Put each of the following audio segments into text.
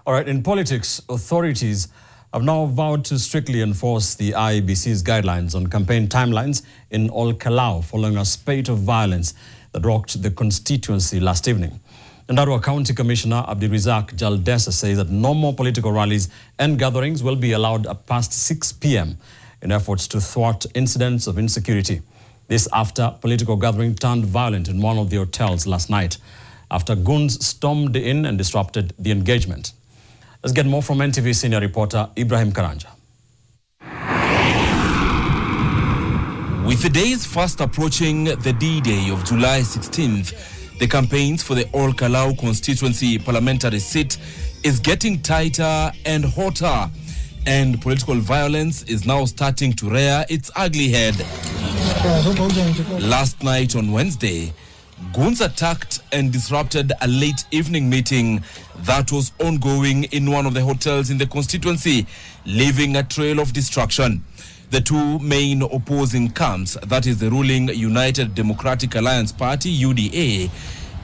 All right, in politics, authorities have now vowed to strictly enforce the IEBC's guidelines on campaign timelines in Ol Kalou following a spate of violence that rocked the constituency last evening. Nyandarua County Commissioner Abdirizak Jaldesa says that no more political rallies and gatherings will be allowed past 6 p.m. in efforts to thwart incidents of insecurity. This after political gathering turned violent in one of the hotels last night after goons stormed in and disrupted the engagement. Let's get more from NTV senior reporter Ibrahim Karanja. With the days fast approaching the D-Day of July 16th, the campaigns for the Ol Kalou constituency parliamentary seat is getting tighter and hotter, and political violence is now starting to rear its ugly head. Last night on Wednesday, goons attacked and disrupted a late evening meeting that was ongoing in one of the hotels in the constituency, leaving a trail of destruction. The two main opposing camps, that is the ruling United Democratic Alliance Party, UDA,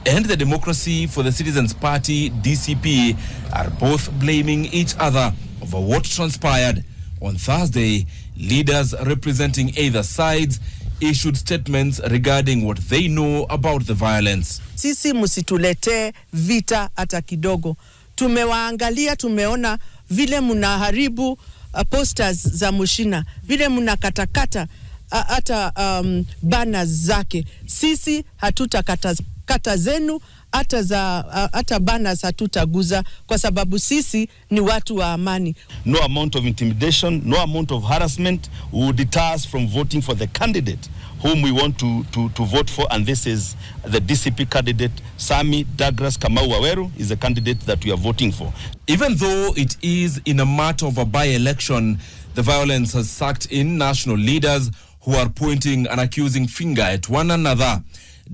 and the Democracy for the Citizens Party, DCP, are both blaming each other over what transpired. On Thursday, leaders representing either sides issued statements regarding what they know about the violence. Sisi musitulete vita hata kidogo. Tumewaangalia, tumeona vile munaharibu posters za Mushina, vile munakatakata hata banners zake. Sisi hatutakata zenu, hata banners hatutaguza kwa sababu sisi ni watu wa amani. No amount of intimidation, no amount of harassment will deter us from voting for the candidate whom we want to vote for, and this is the DCP candidate Sami Douglas Kamau Waweru is the candidate that we are voting for. Even though it is in a matter of a by-election, the violence has sucked in national leaders who are pointing an accusing finger at one another.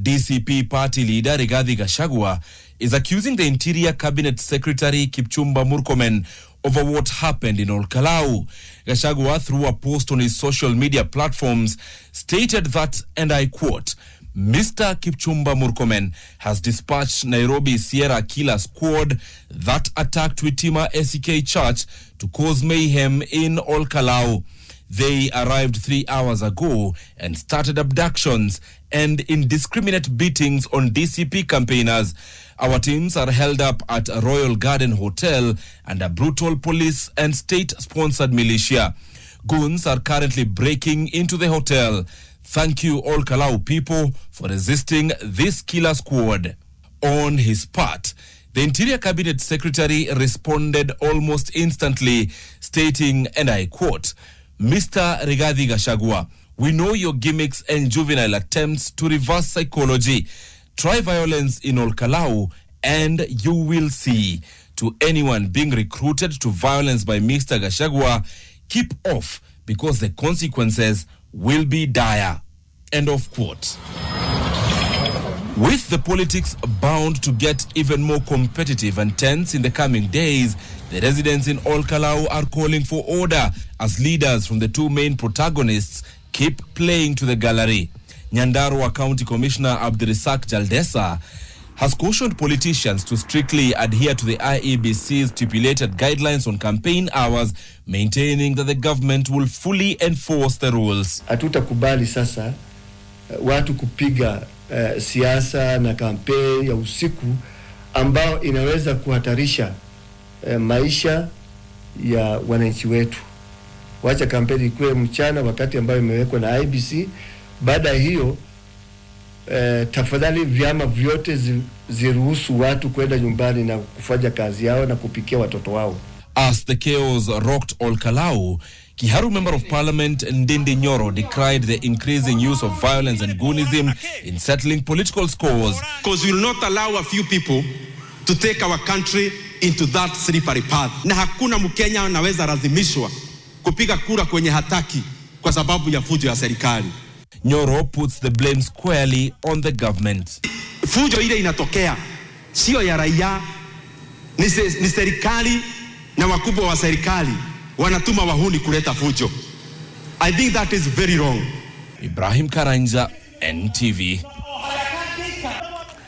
DCP party leader Rigathi Gachagua is accusing the Interior Cabinet Secretary Kipchumba Murkomen over what happened in Ol Kalou. Gachagua, through a post on his social media platforms, stated that, and I quote, Mr. Kipchumba Murkomen has dispatched Nairobi Sierra Killer Squad that attacked Witima SEK Church to cause mayhem in Ol Kalou. They arrived 3 hours ago and started abductions and indiscriminate beatings on DCP campaigners. Our teams are held up at a Royal Garden Hotel under brutal police and state-sponsored militia. Goons are currently breaking into the hotel. Thank you, Ol Kalou people, for resisting this killer squad. On his part, the Interior Cabinet Secretary responded almost instantly, stating, and I quote, Mr. Rigathi Gachagua, we know your gimmicks and juvenile attempts to reverse psychology. Try violence in Ol Kalou and you will see. To anyone being recruited to violence by Mr. Gachagua, keep off because the consequences will be dire. End of quote. With the politics bound to get even more competitive and tense in the coming days, the residents in Ol Kalou are calling for order as leaders from the two main protagonists keep playing to the gallery. Nyandarua County Commissioner Abdirizak Jaldesa has cautioned politicians to strictly adhere to the IEBC's stipulated guidelines on campaign hours, maintaining that the government will fully enforce the rules. Hatutakubali sasa watu kupiga siasa na kampeni ya usiku ambao inaweza kuhatarisha maisha ya wananchi wetu. Wacha kampeni ikuwe mchana wakati ambao imewekwa na IEBC. Baada hiyo tafadhali vyama vyote ziruhusu watu kwenda nyumbani na kufanya kazi yao na kupikia watoto wao. As the chaos rocked Ol Kalou, Kiharu Member of Parliament Ndindi Nyoro decried the increasing use of violence and goonism in settling political scores. Because we will not allow a few people to take our country into that slippery path. Na hakuna Mkenya anaweza lazimishwa kupiga kura kwenye hataki kwa sababu ya fujo ya serikali. Nyoro puts the blame squarely on the government. Fujo ile inatokea sio ya raia, ni serikali na wakubwa wa serikali wanatuma wahuni kuleta fujo. I think that is very wrong. Ibrahim Karanja, NTV.